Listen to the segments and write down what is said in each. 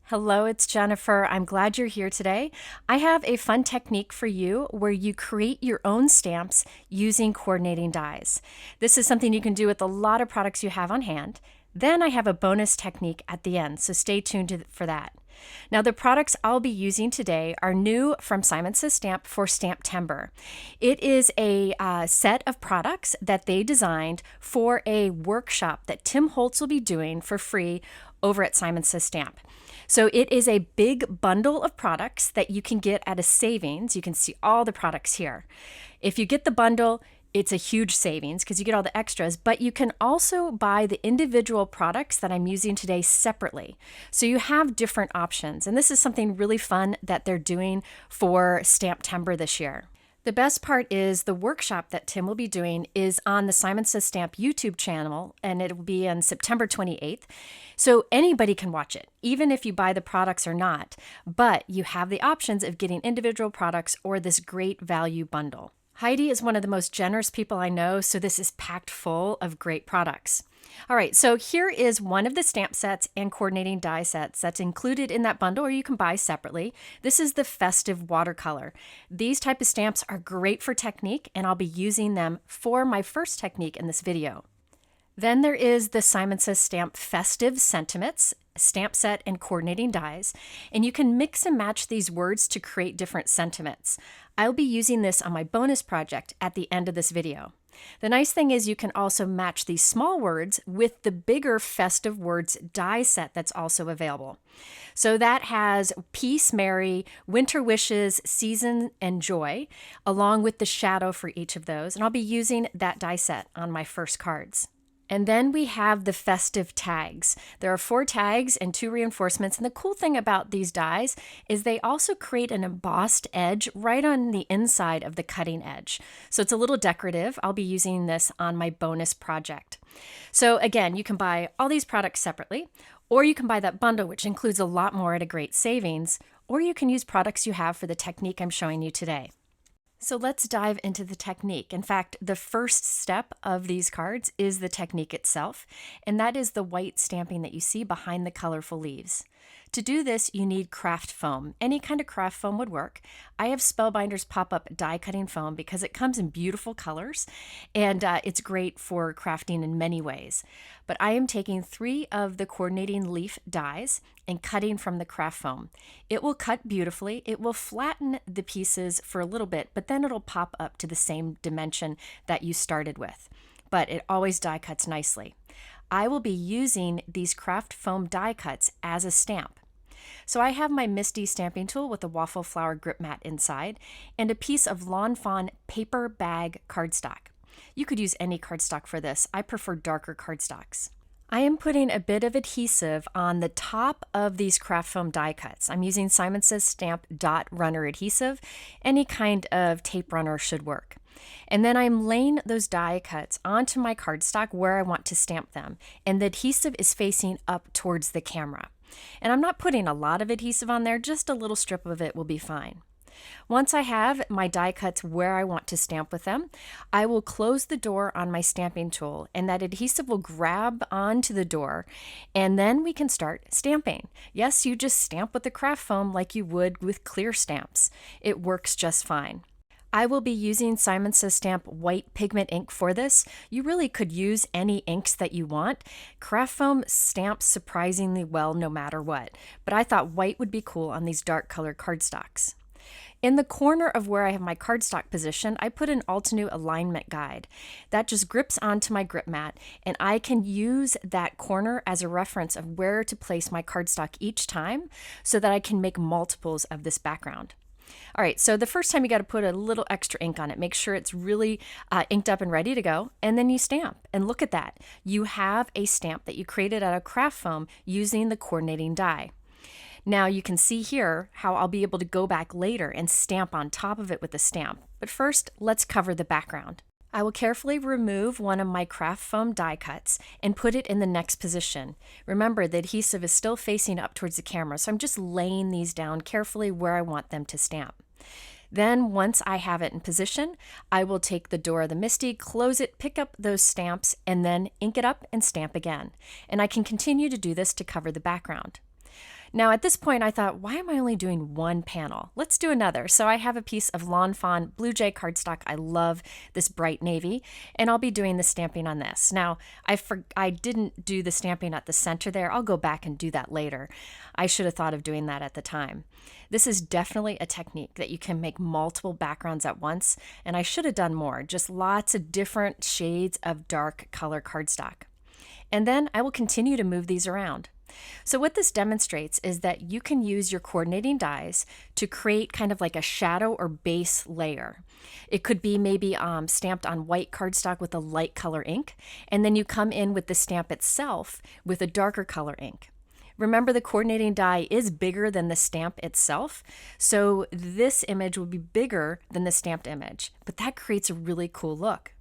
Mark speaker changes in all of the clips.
Speaker 1: Hello, it's Jennifer. I'm glad you're here today. I have a fun technique for you where you create your own stamps using coordinating dies. This is something you can do with a lot of products you have on hand. Then I have a bonus technique at the end, so stay tuned for that. Now, the products I'll be using today are new from Simon Says Stamp for STAMPtember. It is a set of products that they designed for a workshop that Tim Holtz will be doing for free over at Simon Says Stamp. So it is a big bundle of products that you can get at a savings. You can see all the products here. If you get the bundle, it's a huge savings because you get all the extras, but you can also buy the individual products that I'm using today separately. So you have different options, and this is something really fun that they're doing for STAMPtember this year. The best part is the workshop that Tim will be doing is on the Simon Says Stamp YouTube channel, and it will be on September 28th. So anybody can watch it, even if you buy the products or not, but you have the options of getting individual products or this great value bundle. Heidi is one of the most generous people I know, so this is packed full of great products. All right, so here is one of the stamp sets and coordinating die sets that's included in that bundle, or you can buy separately. This is the Festive Watercolor. These type of stamps are great for technique, and I'll be using them for my first technique in this video. Then there is the Simon Says Stamp Festive Sentiments stamp set and coordinating dies, and you can mix and match these words to create different sentiments. I'll be using this on my bonus project at the end of this video. The nice thing is you can also match these small words with the bigger Festive Words die set that's also available. So that has peace, merry, winter wishes, season, and joy, along with the shadow for each of those, and I'll be using that die set on my first cards. And then we have the festive tags. There are 4 tags and 2 reinforcements. And the cool thing about these dies is they also create an embossed edge right on the inside of the cutting edge. So it's a little decorative. I'll be using this on my bonus project. So again, you can buy all these products separately, or you can buy that bundle, which includes a lot more at a great savings, or you can use products you have for the technique I'm showing you today. So let's dive into the technique. In fact, the first step of these cards is the technique itself, and that is the white stamping that you see behind the colorful leaves. To do this, you need craft foam. Any kind of craft foam would work. I have Spellbinders pop-up die cutting foam because it comes in beautiful colors, and it's great for crafting in many ways. But I am taking 3 of the coordinating leaf dies and cutting from the craft foam. It will cut beautifully. It will flatten the pieces for a little bit, but then it'll pop up to the same dimension that you started with. But it always die cuts nicely. I will be using these craft foam die cuts as a stamp. So I have my Misty stamping tool with a waffle flower grip mat inside and a piece of Lawn Fawn paper bag cardstock. You could use any cardstock for this. I prefer darker cardstocks. I am putting a bit of adhesive on the top of these craft foam die cuts. I'm using Simon Says Stamp Dot Runner adhesive. Any kind of tape runner should work. And then I'm laying those die cuts onto my cardstock where I want to stamp them. And the adhesive is facing up towards the camera. And I'm not putting a lot of adhesive on there, just a little strip of it will be fine. Once I have my die cuts where I want to stamp with them, I will close the door on my stamping tool, and that adhesive will grab onto the door, and then we can start stamping. Yes, you just stamp with the craft foam like you would with clear stamps. It works just fine. I will be using Simon Says Stamp white pigment ink for this. You really could use any inks that you want. Craft foam stamps surprisingly well no matter what, but I thought white would be cool on these dark colored cardstocks. In the corner of where I have my cardstock position, I put an Altenew alignment guide. That just grips onto my grip mat, and I can use that corner as a reference of where to place my cardstock each time so that I can make multiples of this background. All right, so the first time you got to put a little extra ink on it. Make sure it's really inked up and ready to go, and then you stamp. And look at that. You have a stamp that you created out of craft foam using the coordinating die. Now you can see here how I'll be able to go back later and stamp on top of it with the stamp. But first, let's cover the background. I will carefully remove one of my craft foam die cuts and put it in the next position. Remember, the adhesive is still facing up towards the camera, so I'm just laying these down carefully where I want them to stamp. Then once I have it in position, I will take the door of the Misty, close it, pick up those stamps, and then ink it up and stamp again. And I can continue to do this to cover the background. Now at this point I thought, why am I only doing one panel? Let's do another. So I have a piece of Lawn Fawn Blue Jay cardstock. I love this bright navy, and I'll be doing the stamping on this. Now I didn't do the stamping at the center there. I'll go back and do that later. I should have thought of doing that at the time. This is definitely a technique that you can make multiple backgrounds at once, and I should have done more, just lots of different shades of dark color cardstock. And then I will continue to move these around. So what this demonstrates is that you can use your coordinating dies to create kind of like a shadow or base layer. It could be maybe stamped on white cardstock with a light color ink, and then you come in with the stamp itself with a darker color ink. Remember, the coordinating die is bigger than the stamp itself, so this image would be bigger than the stamped image, but that creates a really cool look.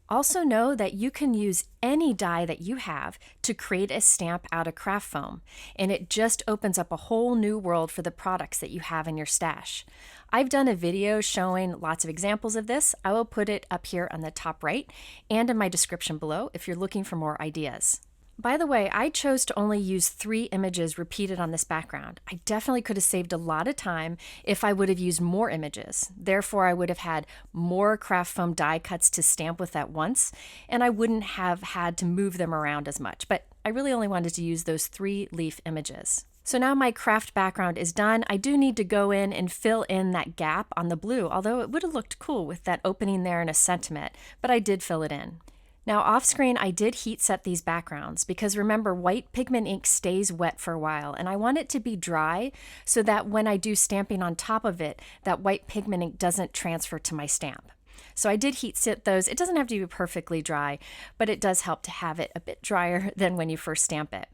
Speaker 1: Also know that you can use any die that you have to create a stamp out of craft foam, and it just opens up a whole new world for the products that you have in your stash. I've done a video showing lots of examples of this. I will put it up here on the top right and in my description below if you're looking for more ideas. By the way, I chose to only use 3 images repeated on this background. I definitely could have saved a lot of time if I would have used more images. Therefore, I would have had more craft foam die cuts to stamp with at once, and I wouldn't have had to move them around as much. But I really only wanted to use those 3 leaf images. So now my craft background is done. I do need to go in and fill in that gap on the blue, although it would have looked cool with that opening there in a sentiment, but I did fill it in. Now off screen I did heat set these backgrounds because remember, white pigment ink stays wet for a while, and I want it to be dry so that when I do stamping on top of it, that white pigment ink doesn't transfer to my stamp. So I did heat set those. It doesn't have to be perfectly dry, but it does help to have it a bit drier than when you first stamp it.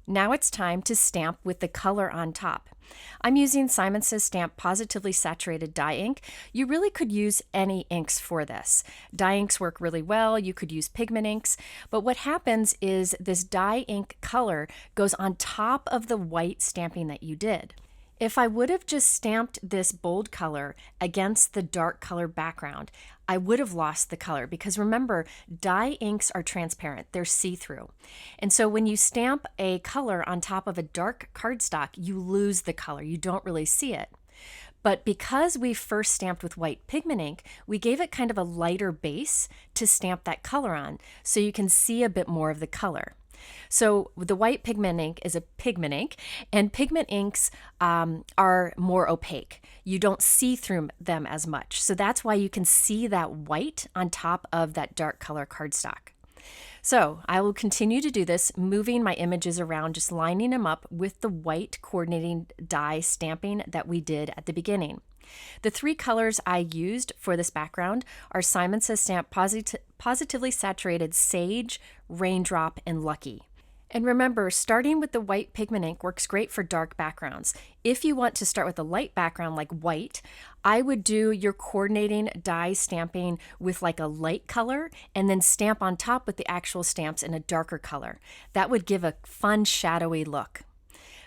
Speaker 1: Now it's time to stamp with the color on top. I'm using Simon Says Stamp Positively Saturated dye ink. You really could use any inks for this. Dye inks work really well. You could use pigment inks, but what happens is this dye ink color goes on top of the white stamping that you did. If I would have just stamped this bold color against the dark color background, I would have lost the color because remember, dye inks are transparent, they're see-through. And so when you stamp a color on top of a dark cardstock, you lose the color, you don't really see it. But because we first stamped with white pigment ink, we gave it kind of a lighter base to stamp that color on, so you can see a bit more of the color. So the white pigment ink is a pigment ink, and pigment inks are more opaque. You don't see through them as much. So that's why you can see that white on top of that dark color cardstock. So I will continue to do this, moving my images around, just lining them up with the white coordinating die stamping that we did at the beginning. The 3 colors I used for this background are Simon Says Stamp Positively Saturated Sage, Raindrop, and Lucky. And remember, starting with the white pigment ink works great for dark backgrounds. If you want to start with a light background like white, I would do your coordinating die stamping with like a light color and then stamp on top with the actual stamps in a darker color. That would give a fun shadowy look.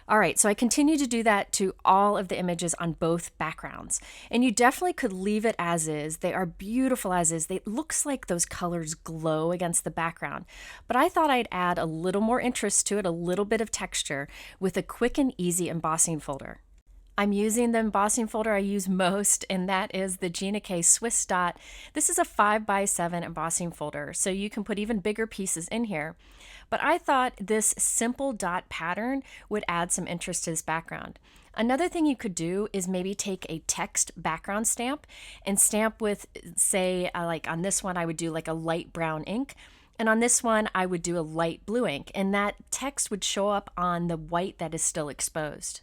Speaker 1: All right, so I continue to do that to all of the images on both backgrounds. And you definitely could leave it as is. They are beautiful as is. It looks like those colors glow against the background. But I thought I'd add a little more interest to it, a little bit of texture with a quick and easy embossing folder. I'm using the embossing folder I use most, and that is the Gina K Swiss Dot. This is a 5x7 embossing folder, so you can put even bigger pieces in here. But I thought this simple dot pattern would add some interest to this background. Another thing you could do is maybe take a text background stamp and stamp with, say, like on this one I would do like a light brown ink, and on this one I would do a light blue ink, and that text would show up on the white that is still exposed.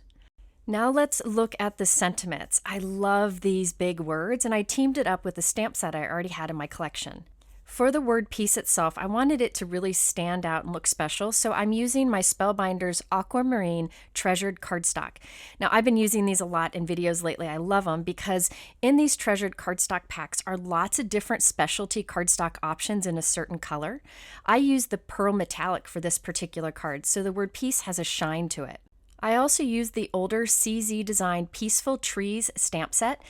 Speaker 1: Now let's look at the sentiments. I love these big words, and I teamed it up with a stamp set I already had in my collection. For the word piece itself, I wanted it to really stand out and look special, so I'm using my Spellbinders Aquamarine Treasured Cardstock. Now, I've been using these a lot in videos lately. I love them because in these Treasured Cardstock packs are lots of different specialty cardstock options in a certain color. I used the Pearl Metallic for this particular card, so the word piece has a shine to it. I also used the older CZ Design Peaceful Trees stamp set.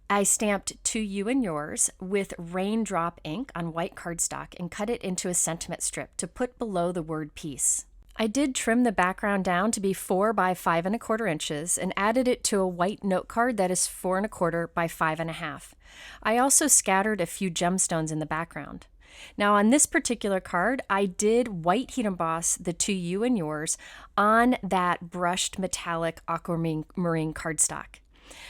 Speaker 1: I stamped To You and Yours with Raindrop ink on white cardstock and cut it into a sentiment strip to put below the word peace. I did trim the background down to be 4 by 5¼ inches and added it to a white note card that is 4¼ by 5½. I also scattered a few gemstones in the background. Now on this particular card, I did white heat emboss the To You and Yours on that brushed metallic aquamarine cardstock.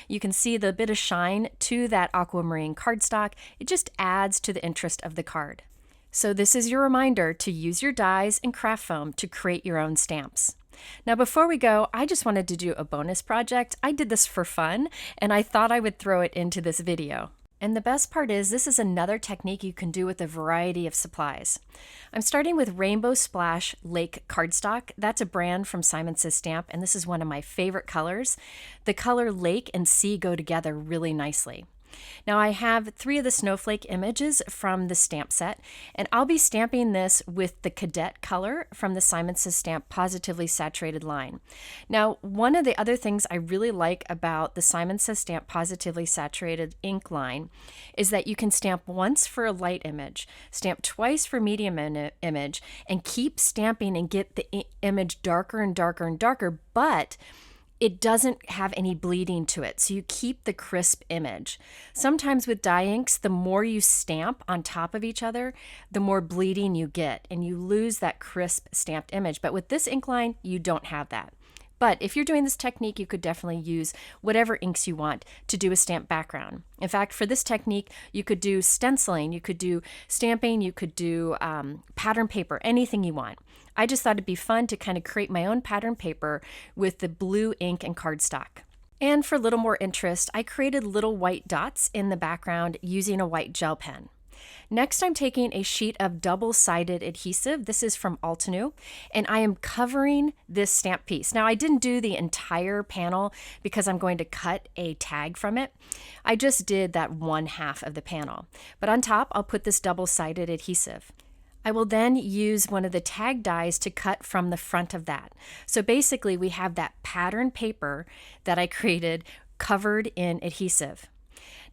Speaker 1: You can see the bit of shine to that aquamarine cardstock. It just adds to the interest of the card. So this is your reminder to use your dies and craft foam to create your own stamps. Now before we go, I just wanted to do a bonus project. I did this for fun and I thought I would throw it into this video. And the best part is this is another technique you can do with a variety of supplies. I'm starting with Rainbow Splash Lake Cardstock. That's a brand from Simon Says Stamp, and this is one of my favorite colors. The color lake and sea go together really nicely. Now I have 3 of the snowflake images from the stamp set, and I'll be stamping this with the Cadet color from the Simon Says Stamp Positively Saturated line. Now, one of the other things I really like about the Simon Says Stamp Positively Saturated ink line is that you can stamp once for a light image, stamp twice for medium image, and keep stamping and get the image darker and darker and darker, but it doesn't have any bleeding to it, so you keep the crisp image. Sometimes with dye inks, the more you stamp on top of each other, the more bleeding you get, and you lose that crisp stamped image. But with this ink line, you don't have that. But if you're doing this technique, you could definitely use whatever inks you want to do a stamp background. In fact, for this technique, you could do stenciling, you could do stamping, you could do pattern paper, anything you want. I just thought it'd be fun to kind of create my own pattern paper with the blue ink and cardstock. And for a little more interest, I created little white dots in the background using a white gel pen. Next, I'm taking a sheet of double-sided adhesive. This is from Altenew, and I am covering this stamp piece. Now, I didn't do the entire panel because I'm going to cut a tag from it. I just did that 1/2 of the panel. But on top, I'll put this double-sided adhesive. I will then use one of the tag dies to cut from the front of that. So basically, we have that pattern paper that I created covered in adhesive.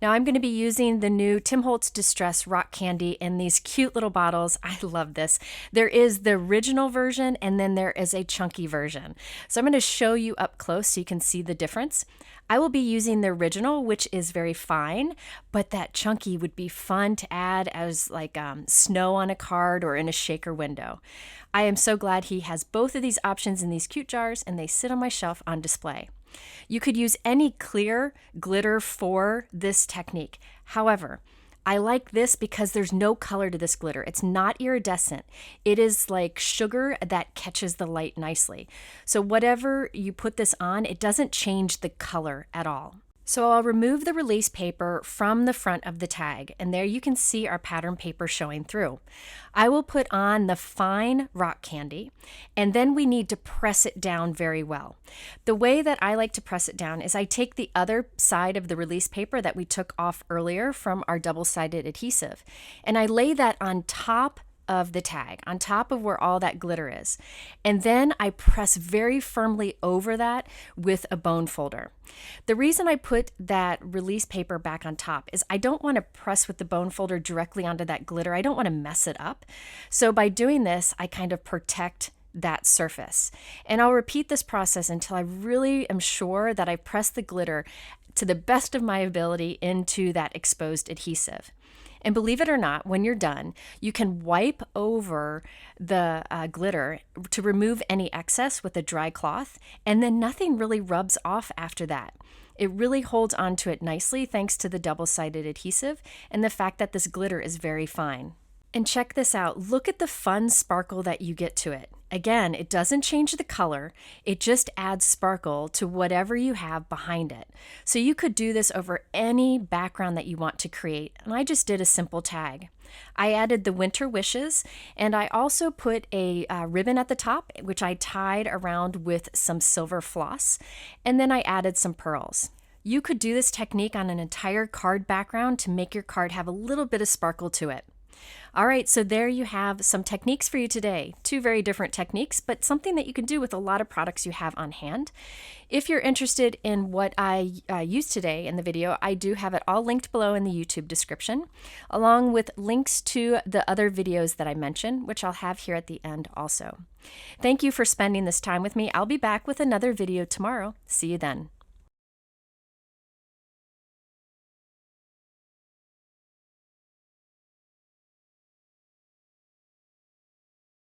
Speaker 1: Now I'm going to be using the new Tim Holtz Distress Rock Candy in these cute little bottles. I love this. There is the original version and then there is a chunky version. So I'm going to show you up close so you can see the difference. I will be using the original, which is very fine, but that chunky would be fun to add as like snow on a card or in a shaker window. I am so glad he has both of these options in these cute jars and they sit on my shelf on display. You could use any clear glitter for this technique. However, I like this because there's no color to this glitter. It's not iridescent. It is like sugar that catches the light nicely. So whatever you put this on, it doesn't change the color at all. So I'll remove the release paper from the front of the tag, and there you can see our pattern paper showing through. I will put on the fine rock candy, and then we need to press it down very well. The way that I like to press it down is I take the other side of the release paper that we took off earlier from our double-sided adhesive, and I lay that on top of the tag, on top of where all that glitter is. And then I press very firmly over that with a bone folder. The reason I put that release paper back on top is I don't want to press with the bone folder directly onto that glitter. I don't want to mess it up. So by doing this, I kind of protect that surface. And I'll repeat this process until I really am sure that I press the glitter to the best of my ability into that exposed adhesive. And believe it or not, when you're done, you can wipe over the glitter to remove any excess with a dry cloth, and then nothing really rubs off after that. It really holds onto it nicely thanks to the double-sided adhesive and the fact that this glitter is very fine. And check this out. Look at the fun sparkle that you get to it. Again, it doesn't change the color. It just adds sparkle to whatever you have behind it. So you could do this over any background that you want to create. And I just did a simple tag. I added the winter wishes, and I also put a ribbon at the top, which I tied around with some silver floss. And then I added some pearls. You could do this technique on an entire card background to make your card have a little bit of sparkle to it. All right, so there you have some techniques for you today. Two very different techniques, but something that you can do with a lot of products you have on hand. If you're interested in what I used today in the video, I do have it all linked below in the YouTube description, along with links to the other videos that I mentioned, which I'll have here at the end also. Thank you for spending this time with me. I'll be back with another video tomorrow. See you then.